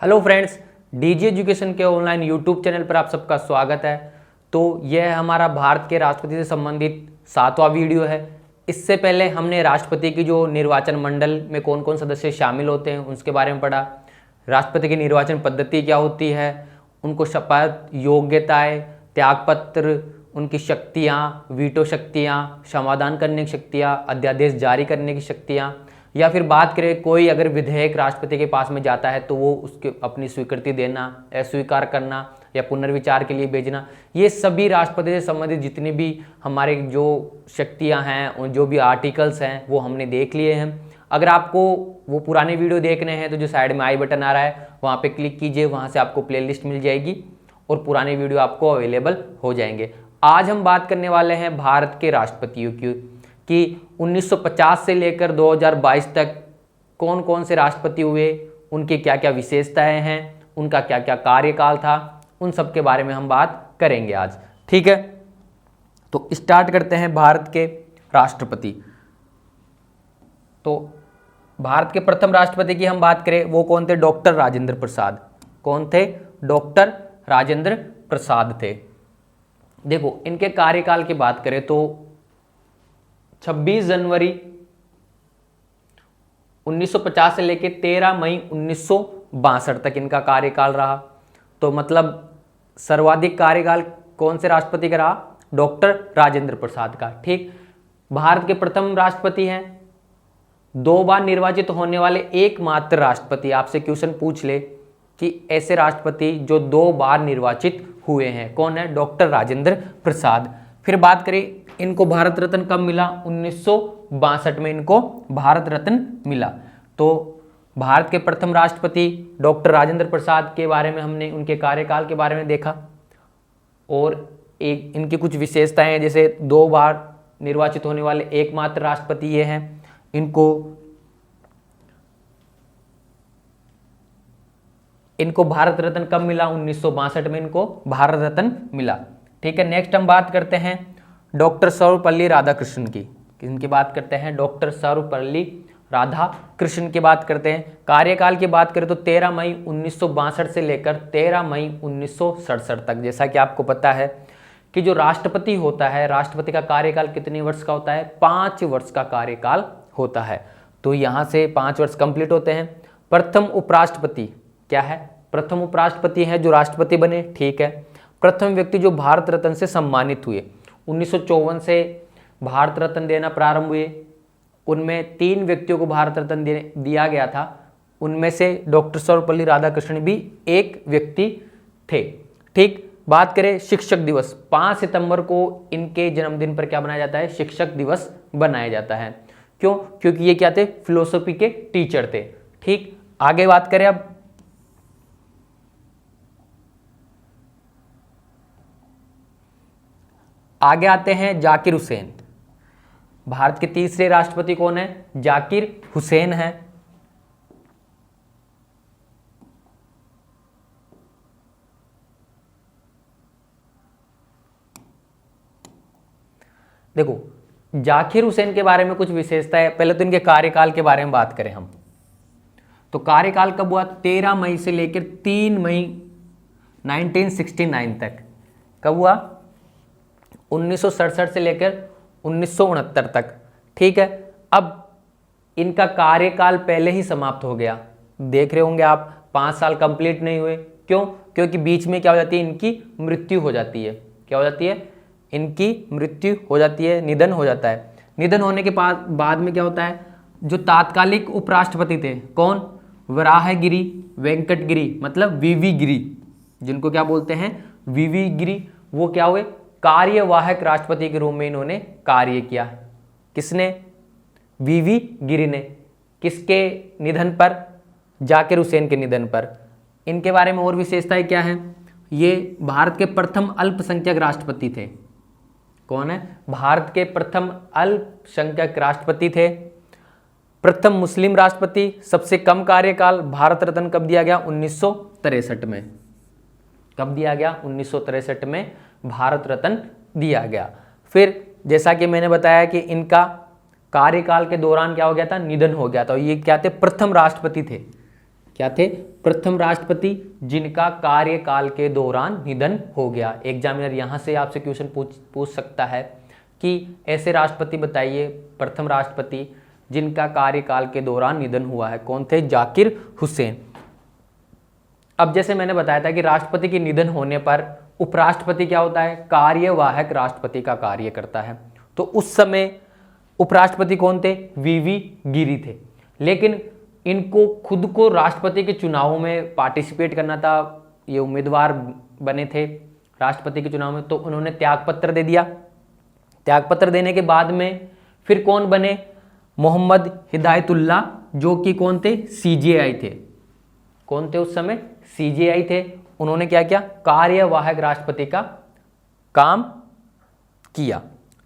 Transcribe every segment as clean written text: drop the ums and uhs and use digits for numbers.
Hello friends, DG education के online YouTube channel पर आप सबका स्वागत है। तो यह हमारा भारत के राष्ट्रपति से संबंधित 7वां वीडियो है। इससे पहले हमने राष्ट्रपति की जो निर्वाचन मंडल में कौन कौन सदस्य शामिल होते हैं उसके बारे में पढ़ा। राष्ट्रपति की निर्वाचन पद्धति क्या होती है, उनको शपथ, योग्यताएं, त्यागपत्र, उनकी शक्तियाँ, वीटो शक्तियाँ, समाधान करने की शक्तियाँ, अध्यादेश जारी करने की शक्तियाँ, या फिर बात करें कोई अगर विधेयक राष्ट्रपति के पास में जाता है तो वो उसके अपनी स्वीकृति देना, अस्वीकार करना या पुनर्विचार के लिए भेजना। ये सभी राष्ट्रपति से संबंधित जितनी भी हमारे जो शक्तियां हैं और जो भी आर्टिकल्स हैं वो हमने देख लिए हैं। अगर आपको वो पुराने वीडियो देखने हैं तो जो साइड में आई बटन आ रहा है वहाँ पे क्लिक कीजिए, वहाँ से आपको प्लेलिस्ट मिल जाएगी और पुराने वीडियो आपको अवेलेबल हो जाएंगे। आज हम बात करने वाले हैं भारत के राष्ट्रपतियों की कि 1950 से लेकर 2022 तक कौन कौन से राष्ट्रपति हुए, उनकी क्या क्या विशेषताएं हैं, उनका क्या क्या कार्यकाल था, उन सब के बारे में हम बात करेंगे आज। ठीक है, तो स्टार्ट करते हैं भारत के राष्ट्रपति। तो भारत के प्रथम राष्ट्रपति की हम बात करें, वो कौन थे? डॉक्टर राजेंद्र प्रसाद। कौन थे? डॉक्टर राजेंद्र प्रसाद थे। देखो, इनके कार्यकाल की बात करें तो 26 जनवरी 1950 से लेकर 13 मई 1962 तक इनका कार्यकाल रहा। तो मतलब सर्वाधिक कार्यकाल कौन से राष्ट्रपति का रहा? डॉक्टर राजेंद्र प्रसाद का। ठीक, भारत के प्रथम राष्ट्रपति हैं, 2 बार निर्वाचित होने वाले एकमात्र राष्ट्रपति। आपसे क्वेश्चन पूछ ले कि ऐसे राष्ट्रपति जो 2 बार निर्वाचित हुए हैं, कौन है? डॉक्टर राजेंद्र प्रसाद। फिर बात करें इनको भारत रत्न कब मिला? 1962 में इनको भारत रत्न मिला। तो भारत के प्रथम राष्ट्रपति डॉक्टर राजेंद्र प्रसाद के बारे में हमने उनके कार्यकाल के बारे में देखा और एक इनकी कुछ विशेषताएं हैं, जैसे 2 बार निर्वाचित होने वाले एकमात्र राष्ट्रपति ये हैं। इनको भारत रत्न कब मिला? 1962 में इनको भारत रत्न मिला। ठीक है, नेक्स्ट हम बात करते हैं डॉक्टर सर्वपल्ली राधाकृष्णन की। इनकी बात करते हैं डॉक्टर सर्वपल्ली राधाकृष्णन की बात करते हैं। कार्यकाल की बात करें तो 13 मई 1962 से लेकर 13 मई 1967 तक। जैसा कि आपको पता है कि जो राष्ट्रपति होता है, राष्ट्रपति का कार्यकाल कितने वर्ष का होता है? 5 वर्ष का कार्यकाल होता है। तो यहाँ से 5 वर्ष कंप्लीट होते हैं। प्रथम उपराष्ट्रपति क्या है? प्रथम उपराष्ट्रपति है जो राष्ट्रपति बने। ठीक है, प्रथम व्यक्ति जो भारत रत्न से सम्मानित हुए, 1954 से भारत रत्न देना प्रारंभ हुए। उनमें 3 व्यक्तियों को भारत रत्न दिया गया था, उनमें से डॉक्टर सर्वपल्ली राधाकृष्णन भी एक व्यक्ति थे। ठीक, बात करें शिक्षक दिवस, 5 सितंबर को इनके जन्मदिन पर क्या बनाया जाता है? शिक्षक दिवस बनाया जाता है। क्यों? क्योंकि ये क्या थे? फिलोसफी के टीचर थे। ठीक, आगे बात करें अब आगे आते हैं जाकिर हुसैन। भारत के तीसरे राष्ट्रपति कौन है? जाकिर हुसैन है। देखो, जाकिर हुसैन के बारे में कुछ विशेषता है। पहले तो इनके कार्यकाल के बारे में बात करें हम, तो कार्यकाल कब हुआ? 13 मई से लेकर 3 मई 1969 तक। कब हुआ? 1967 से लेकर 1969 तक। ठीक है, अब इनका कार्यकाल पहले ही समाप्त हो गया। देख रहे होंगे आप, 5 साल कंप्लीट नहीं हुए। क्यों? क्योंकि बीच में क्या हो जाती है? इनकी मृत्यु हो जाती है। क्या हो जाती है? इनकी मृत्यु हो जाती है, निधन हो जाता है। निधन होने के बाद में क्या होता है? जो तात्कालिक उपराष्ट्रपति थे, कौन? वराहगिरी वेंकटगिरी, मतलब वीवी गिरी, जिनको क्या बोलते हैं? वीवी गिरी। वो क्या हुए? कार्यवाहक राष्ट्रपति के रूप में इन्होंने कार्य किया। किसने? वीवी गिरी ने। किसके निधन पर? जाकिर हुसैन के निधन पर। इनके बारे में और विशेषताएं क्या हैं? ये भारत के प्रथम अल्पसंख्यक राष्ट्रपति थे। कौन है? भारत के प्रथम अल्पसंख्यक राष्ट्रपति थे। प्रथम मुस्लिम राष्ट्रपति, सबसे कम कार्यकाल। भारत रत्न कब दिया गया? 1963 में। कब दिया गया? 1963 में भारत रत्न दिया गया। फिर जैसा कि मैंने बताया कि इनका कार्यकाल के दौरान क्या हो गया था? निधन हो गया था। ये क्या थे? प्रथम राष्ट्रपति थे। क्या थे? प्रथम राष्ट्रपति जिनका कार्यकाल के दौरान निधन हो गया। एग्जामिनर यहाँ से आपसे क्वेश्चन पूछ सकता है कि ऐसे राष्ट्रपति बताइए, प्रथम राष्ट्रपति जिनका कार्यकाल के दौरान निधन हुआ है, कौन थे? जाकिर हुसैन। अब जैसे मैंने बताया था कि राष्ट्रपति के निधन होने पर उपराष्ट्रपति क्या होता है? कार्यवाहक राष्ट्रपति का कार्य करता है। तो उस समय उपराष्ट्रपति कौन थे? वीवी गिरी थे। लेकिन इनको खुद को राष्ट्रपति के चुनाव में पार्टिसिपेट करना था, ये उम्मीदवार बने थे राष्ट्रपति के चुनाव में, तो उन्होंने त्यागपत्र दे दिया। त्यागपत्र देने के बाद में फिर कौन बने? मोहम्मद हिदायतुल्लाह, जो कि कौन थे? सीजेआई थे। कौन थे उस समय? सीजेआई थे। उन्होंने क्या किया? कार्यवाहक राष्ट्रपति का काम किया।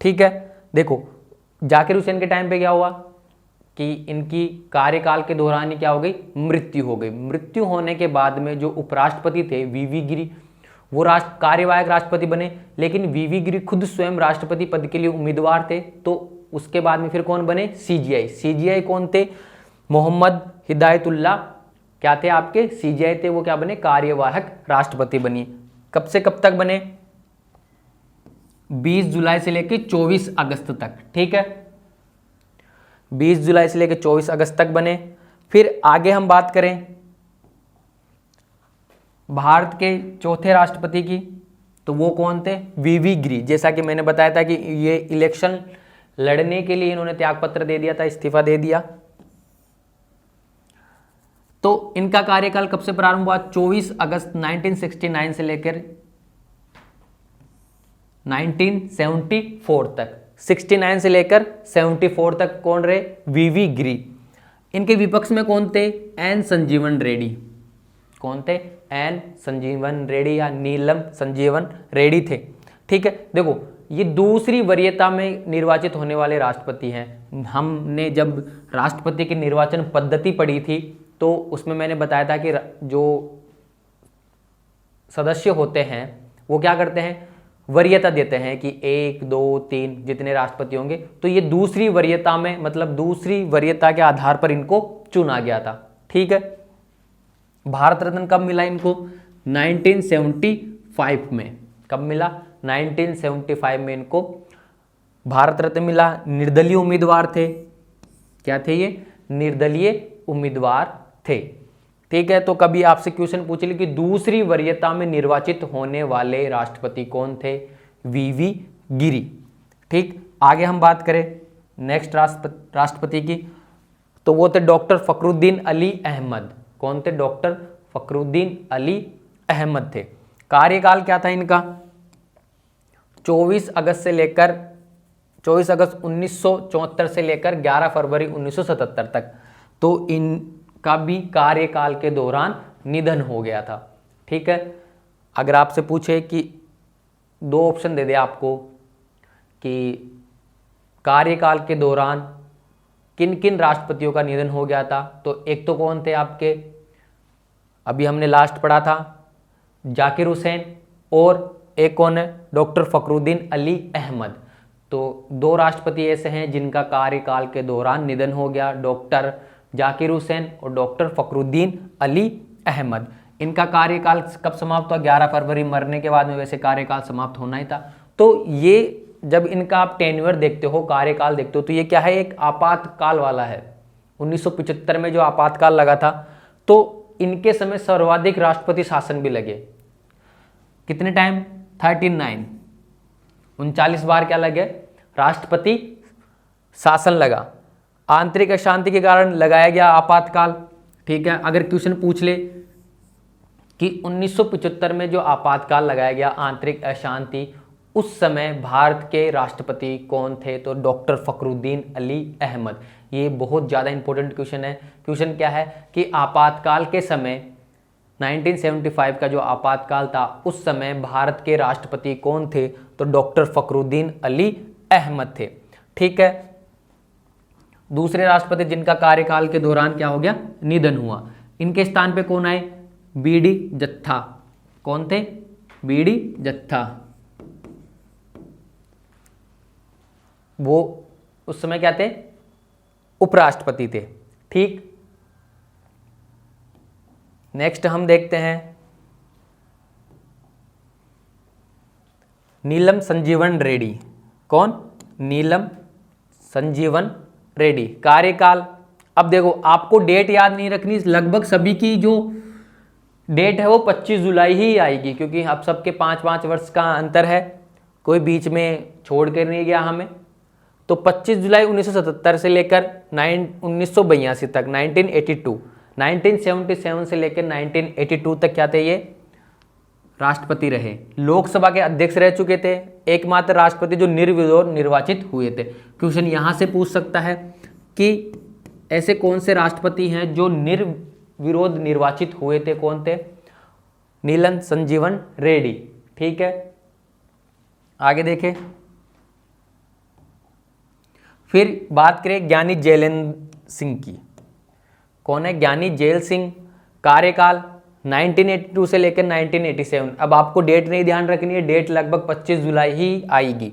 ठीक है, देखो जाकिर हुसैन के टाइम पे क्या हुआ कि इनकी कार्यकाल के दौरान ही क्या हो गई? मृत्यु हो गई। मृत्यु होने के बाद में जो उपराष्ट्रपति थे वीवी गिरी, वो कार्यवाहक राष्ट्रपति बने, लेकिन वीवी गिरी खुद स्वयं राष्ट्रपति पद के लिए उम्मीदवार थे। तो उसके बाद में फिर कौन बने? सीजीआई। सीजीआई कौन थे? मोहम्मद हिदायतुल्लाह क्या थे आपके? सीजीआई थे, वो क्या बने? कार्यवाहक राष्ट्रपति बनी। कब से कब तक बने? 20 जुलाई से लेकर 24 अगस्त तक। ठीक है, 20 जुलाई से लेकर 24 अगस्त तक बने। फिर आगे हम बात करें भारत के चौथे राष्ट्रपति की, तो वो कौन थे? वीवी गिरी। जैसा कि मैंने बताया था कि ये इलेक्शन लड़ने के लिए इन्होंने त्यागपत्र दे दिया था, इस्तीफा दे दिया। तो इनका कार्यकाल कब से प्रारंभ हुआ? 24 अगस्त 1969 से लेकर 1974 तक। 69 से लेकर 74 तक कौन रहे? वीवी गिरी। इनके विपक्ष में कौन थे? एन संजीवन रेड्डी। कौन थे? एन संजीवन रेड्डी या नीलम संजीवन रेड्डी थे। ठीक है, देखो ये दूसरी वरीयता में निर्वाचित होने वाले राष्ट्रपति हैं। हमने जब राष्ट्रपति की निर्वाचन पद्धति पढ़ी थी तो उसमें मैंने बताया था कि जो सदस्य होते हैं वो क्या करते हैं? वरीयता देते हैं कि 1, 2, 3 जितने राष्ट्रपति होंगे। तो ये दूसरी वरीयता में, मतलब दूसरी वरीयता के आधार पर इनको चुना गया था। ठीक है, भारत रत्न कब मिला इनको? 1975 में। कब मिला? 1975 में इनको भारत रत्न मिला। निर्दलीय उम्मीदवार थे। क्या थे ये? निर्दलीय उम्मीदवार थे। ठीक है, तो कभी आपसे क्वेश्चन पूछ ले कि दूसरी वरीयता में निर्वाचित होने वाले राष्ट्रपति कौन थे? वीवी गिरी। ठीक, आगे हम बात करें नेक्स्ट राष्ट्रपति की, तो वो थे डॉक्टर फखरुद्दीन अली अहमद। कौन थे? डॉक्टर फखरुद्दीन अली अहमद थे। कार्यकाल क्या था इनका? 24 अगस्त 1974 से लेकर 11 फरवरी 1977 तक। तो इनका भी कार्यकाल के दौरान निधन हो गया था। ठीक है, अगर आपसे पूछे कि 2 ऑप्शन दे दे आपको कि कार्यकाल के दौरान किन किन राष्ट्रपतियों का निधन हो गया था, तो एक तो कौन थे आपके, अभी हमने लास्ट पढ़ा था, जाकिर हुसैन, और एक कौन है? डॉक्टर फखरुद्दीन अली अहमद। तो 2 राष्ट्रपति ऐसे हैं जिनका कार्यकाल के दौरान निधन हो गया, डॉक्टर जाकिर हुसैन और डॉक्टर फखरुद्दीन अली अहमद। इनका कार्यकाल कब समाप्त हुआ? 11 फरवरी। मरने के बाद में वैसे कार्यकाल समाप्त होना ही था। तो ये जब इनका आप टेन्योर देखते हो, कार्यकाल देखते हो, तो ये क्या है? एक आपातकाल वाला है। 1975 में जो आपातकाल लगा था, तो इनके समय सर्वाधिक राष्ट्रपति शासन भी लगे। कितने टाइम? 39, 39 बार क्या लगे? राष्ट्रपति शासन लगा। आंतरिक अशांति के कारण लगाया गया आपातकाल। ठीक है, अगर क्वेश्चन पूछ ले कि 1975 में जो आपातकाल लगाया गया, आंतरिक अशांति, उस समय भारत के राष्ट्रपति कौन थे? तो डॉक्टर फखरुद्दीन अली अहमद। ये बहुत ज़्यादा इंपॉर्टेंट क्वेश्चन है। क्वेश्चन क्या है कि आपातकाल के समय 1975 का जो आपातकाल था, उस समय भारत के राष्ट्रपति कौन थे? तो डॉक्टर फखरुद्दीन अली अहमद थे। ठीक है, दूसरे राष्ट्रपति जिनका कार्यकाल के दौरान क्या हो गया? निधन हुआ। इनके स्थान पे कौन आए? बीडी जत्था। कौन थे? बीडी जत्था। वो उस समय क्या थे? उपराष्ट्रपति थे। ठीक, नेक्स्ट हम देखते हैं नीलम संजीवन रेड्डी। कौन? नीलम संजीवन रेड्डी। कार्यकाल, अब देखो आपको डेट याद नहीं रखनी, लगभग सभी की जो डेट है वो 25 जुलाई ही आएगी, क्योंकि अब सबके 5-5 वर्ष का अंतर है, कोई बीच में छोड़ कर नहीं गया हमें। तो 25 जुलाई 1977 से लेकर 1982 तक, 1977 से लेकर 1982 तक क्या थे ये? राष्ट्रपति रहे। लोकसभा के अध्यक्ष रह चुके थे, एकमात्र राष्ट्रपति जो निर्विरोध निर्वाचित हुए थे। क्वेश्चन यहां से पूछ सकता है कि ऐसे कौन से राष्ट्रपति हैं जो निर्विरोध निर्वाचित हुए थे? कौन थे? नीलम संजीवन रेड्डी। ठीक है, आगे देखें। फिर बात करें ज्ञानी जैलेंद्र सिंह की। कौन है? ज्ञानी जैल सिंह। कार्यकाल 1982 से लेकर 1987। अब आपको डेट नहीं ध्यान रखनी है, डेट लगभग 25 जुलाई ही आएगी।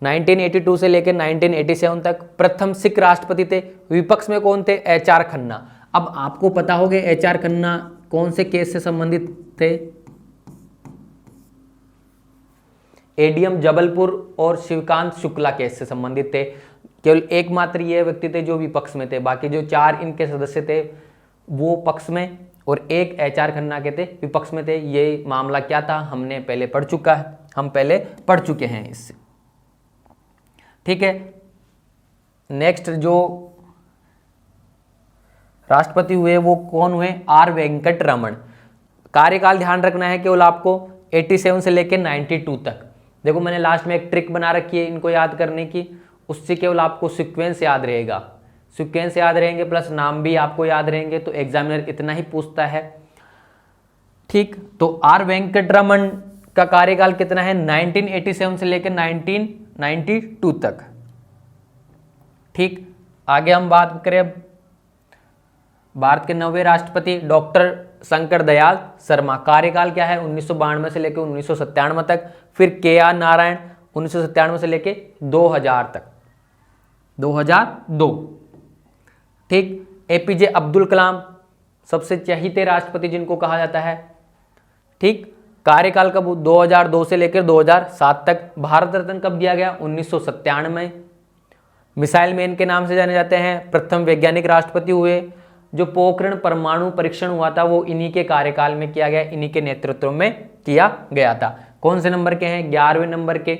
1982 से लेकर 1987 तक प्रथम सिख राष्ट्रपति थे। विपक्ष में कौन थे? एच.आर. खन्ना। अब आपको पता होगा एच.आर. खन्ना कौन से केस से संबंधित थे? एडीएम जबलपुर और शिवकांत शुक्ला केस से संबंधित थे। केवल एकमात्र ये व्यक्ति थे जो विपक्ष में थे, बाकी जो 4 इनके सदस्य थे वो पक्ष में और एक एच.आर. खन्ना के थे विपक्ष में थे। ये मामला क्या था हमने पहले पढ़ चुका है, हम पहले पढ़ चुके हैं इससे। ठीक है, नेक्स्ट जो राष्ट्रपति हुए वो कौन हुए? आर वेंकट रमन। कार्यकाल ध्यान रखना है केवल आपको 87 से लेकर 92 तक। देखो मैंने लास्ट में एक ट्रिक बना रखी है इनको याद करने की, उससे केवल आपको सीक्वेंस याद रहेगा, सीक्वेंस याद रहेंगे प्लस नाम भी आपको याद रहेंगे, तो एग्जामिनर इतना ही पूछता है। ठीक, तो आर वेंकट रमन का कार्यकाल कितना है? 1987 से लेकर 1992 तक। ठीक, आगे हम बात करें भारत के 9वें राष्ट्रपति डॉक्टर शंकर दयाल शर्मा। कार्यकाल क्या है? 1992 से लेकर 1997 तक। फिर के.आर. नारायण 1997 से लेकर 2000 तक, 2002। ठीक, एपीजे अब्दुल कलाम सबसे चहेते राष्ट्रपति जिनको कहा जाता है। ठीक, कार्यकाल कब? 2002 से लेकर 2007 तक। भारत रत्न कब दिया गया? 1997 में। मिसाइल मैन के नाम से जाने जाते हैं, प्रथम वैज्ञानिक राष्ट्रपति हुए। जो पोखरण परमाणु परीक्षण हुआ था वो इन्हीं के कार्यकाल में किया गया, इन्हीं के नेतृत्व में किया गया था। कौन से नंबर के हैं? 11वें नंबर के।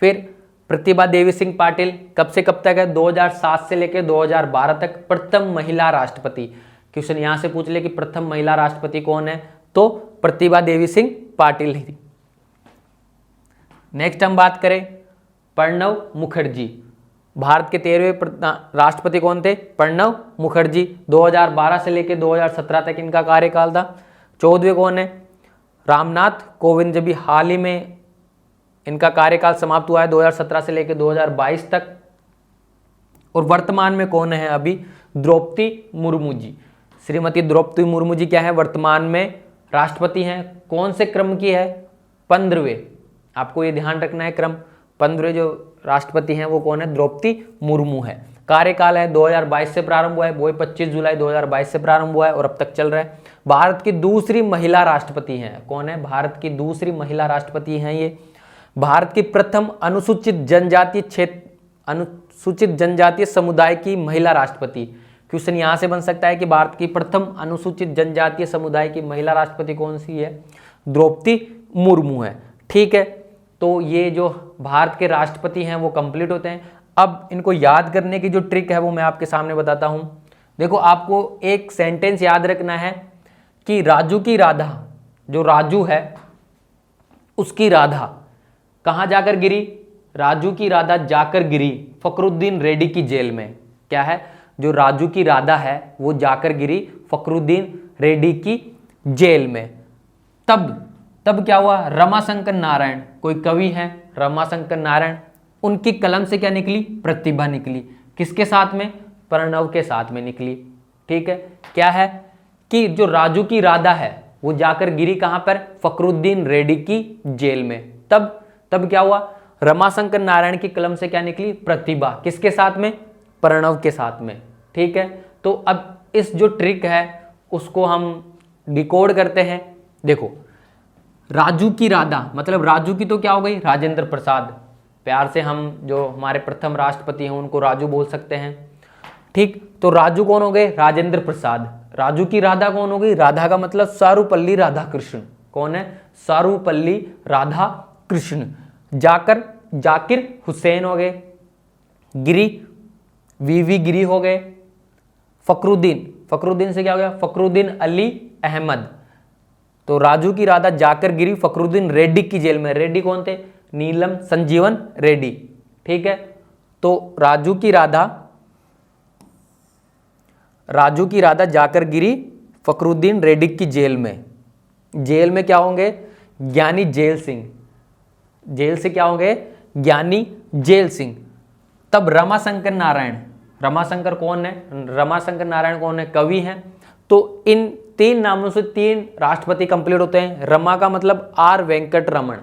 फिर प्रतिभा देवी सिंह पाटिल कब से कब तक है? 2007 से लेकर 2012 तक, प्रथम महिला राष्ट्रपति। क्वेश्चन यहां से पूछ ले कि प्रथम महिला राष्ट्रपति कौन है, तो प्रतिभा देवी सिंह पाटिल ही। नेक्स्ट हम बात करें प्रणब मुखर्जी। भारत के 13वें राष्ट्रपति कौन थे? प्रणब मुखर्जी। 2012 से लेकर 2017 तक इनका कार्यकाल था। 14वें कौन है? रामनाथ कोविंद। जब भी हाल ही में इनका कार्यकाल समाप्त हुआ है 2017 से लेकर 2022 तक। और वर्तमान में कौन है अभी? द्रौपदी मुर्मू जी। श्रीमती द्रौपदी मुर्मू जी क्या है? वर्तमान में राष्ट्रपति हैं। कौन से क्रम की है? 15वें। आपको ये ध्यान रखना है, क्रम 15वें जो राष्ट्रपति हैं वो कौन है? द्रौपदी मुर्मू है। कार्यकाल है 2022 से प्रारंभ हुआ है, वो 25 जुलाई 2022 से प्रारंभ हुआ है और अब तक चल रहा है। भारत की दूसरी महिला राष्ट्रपति हैं। कौन है? भारत की दूसरी महिला राष्ट्रपति हैं ये। भारत की प्रथम अनुसूचित जनजातीय समुदाय की महिला राष्ट्रपति। क्वेश्चन यहां से बन सकता है कि भारत की प्रथम अनुसूचित जनजातीय समुदाय की महिला राष्ट्रपति कौन सी है? द्रौपदी मुर्मू है। ठीक है, तो ये जो भारत के राष्ट्रपति हैं वो कंप्लीट होते हैं। अब इनको याद करने की जो ट्रिक है वो मैं आपके सामने बताता हूं। देखो आपको एक सेंटेंस याद रखना है कि राजू की राधा, जो राजू है उसकी राधा कहां जाकर गिरी? राजू की राधा जाकर गिरी फखरुद्दीन रेड्डी की जेल में। क्या है? जो राजू की राधा है वो जाकर गिरी फखरुद्दीन रेड्डी की जेल में। तब क्या हुआ? रमाशंकर नारायण, कोई कवि हैं रमाशंकर नारायण, उनकी कलम से क्या निकली? प्रतिभा निकली। किसके साथ में? प्रणव के साथ में निकली। ठीक है, क्या है कि जो राजू की राधा है वो जाकर गिरी कहां पर? फखरुद्दीन रेड्डी की जेल में। तब क्या हुआ? रमाशंकर नारायण की कलम से क्या निकली? प्रतिभा। किसके साथ में? प्रणव के साथ में। ठीक है, तो अब इस जो ट्रिक है उसको हम डिकोड करते हैं। देखो, राजू की राधा, मतलब राजू की तो क्या हो गई, राजेंद्र प्रसाद। प्यार से हम जो हमारे प्रथम राष्ट्रपति हैं उनको राजू बोल सकते हैं। ठीक, तो राजू कौन हो गए, राजेंद्र प्रसाद। राजू की राधा कौन हो गई, राधा का मतलब सारूपल्ली राधा कृष्ण। कौन है, सारूपल्ली राधा कृष्ण। जाकिर हुसैन हो गए। गिरी, वीवी गिरी हो गए। फखरुद्दीन से क्या हो गया, फखरुद्दीन अली अहमद। तो राजू की राधा, जाकिर गिरी, फखरुद्दीन रेड्डी की जेल में। रेड्डी कौन थे, नीलम संजीवन रेड्डी। ठीक है, तो राजू की राधा जाकिर गिरी, फखरुद्दीन रेड्डी की जेल में। जेल में क्या होंगे, ज्ञानी जेल सिंह। जेल से क्या होंगे, ज्ञानी जेल सिंह। तब रमाशंकर नारायण, रमाशंकर कौन है, रमाशंकर नारायण कौन है, कवि हैं। तो इन 3 नामों से 3 राष्ट्रपति कंप्लीट होते हैं। रमा का मतलब आर वेंकट रमन,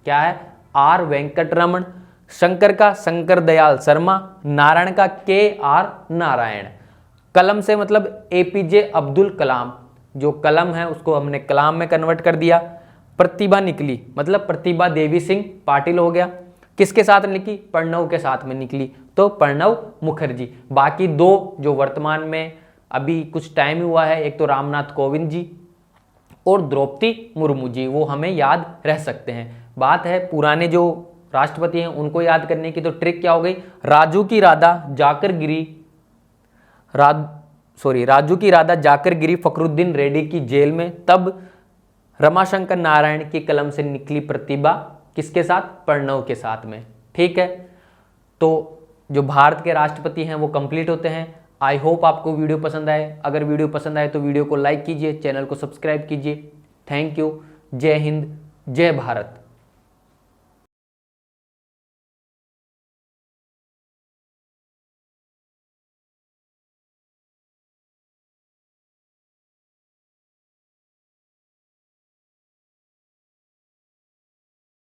क्या है, आर वेंकट रमन। शंकर का शंकर दयाल शर्मा। नारायण का KR नारायण। कलम से मतलब APJ अब्दुल कलाम। जो कलम है उसको हमने कलाम में कन्वर्ट कर दिया। प्रतिभा निकली मतलब प्रतिभा देवी सिंह पाटिल हो गया। किसके साथ निकली, प्रणव के साथ में निकली, तो प्रणव मुखर्जी। बाकी 2 जो वर्तमान में अभी कुछ टाइम हुआ है, एक तो रामनाथ कोविंद जी और द्रौपदी मुर्मू जी, वो हमें याद रह सकते हैं। बात है पुराने जो राष्ट्रपति हैं उनको याद करने की, तो ट्रिक क्या हो गई, राजू की राधा जाकिर गिरी फखरुद्दीन रेड्डी की जेल में। तब रमाशंकर नारायण की कलम से निकली प्रतिभा, किसके साथ, प्रणव के साथ में। ठीक है, तो जो भारत के राष्ट्रपति हैं वो कंप्लीट होते हैं। आई होप आपको वीडियो पसंद आए। अगर वीडियो पसंद आए तो वीडियो को लाइक कीजिए, चैनल को सब्सक्राइब कीजिए। Thank you. जय हिंद, जय भारत।